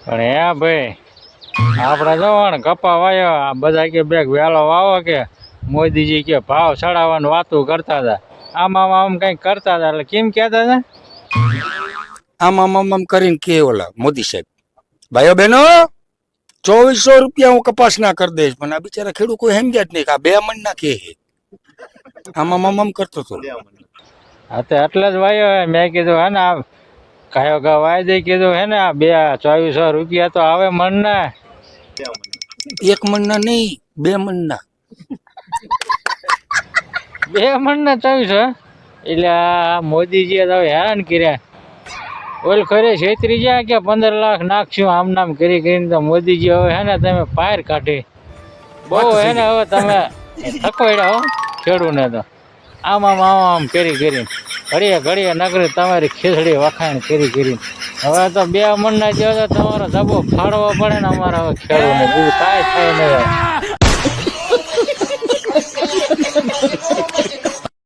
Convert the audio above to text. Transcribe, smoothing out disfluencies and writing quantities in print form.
પણ હે ભાઈ આપણે જોવાનું કપા વાયો આ બધા કે બેગ વહેલો વાવો કે મોદીજી કે ભાવ ચડાવવાનું વાતું કરતા હતા આમ કંઈક કરતા હતા એટલે કેમ કહેતા હતા આમ કરીને કે ઓલા મોદી સાહેબ ભાઈઓ બહેનો 2400 રૂપિયા હું કપાસ ના કરી દઈશ પણ આ બિચારા ખેડૂત કોઈ સમજ્યા જ નહીં કે આ 2 મણ ના કે આમ કરતો હતો. હા તો એટલે જ વાયો મેં કીધું હે ને આ કાયો ઘા વાય દઈ કીધું હે ને આ 2400 રૂપિયા તો આવે મણ ના 1 મણ ના નહીં 2 મણ ના 2 મણ ના 2400 એટલે આ મોદીજીએ તો હેરાન કર્યા ઓલ ખરે છેતરી જાય કે 15 લાખ નાખશું આમ નામ કરીને તો મોદીજી હવે હે ને તમે પાર કાઢી બહુ હે ને હવે તમે થકવાડ્યા હો ખેડૂને તો આમ કરીને ઘડીએ નગરી તમારી ખીચડી વખાણ કરીને હવે તો 2 મણ ના જેવો તો તમારો ધબો ફાડવો પડે ને અમારા હવે ખેડૂને બીજું કાંઈ થાય નહીં.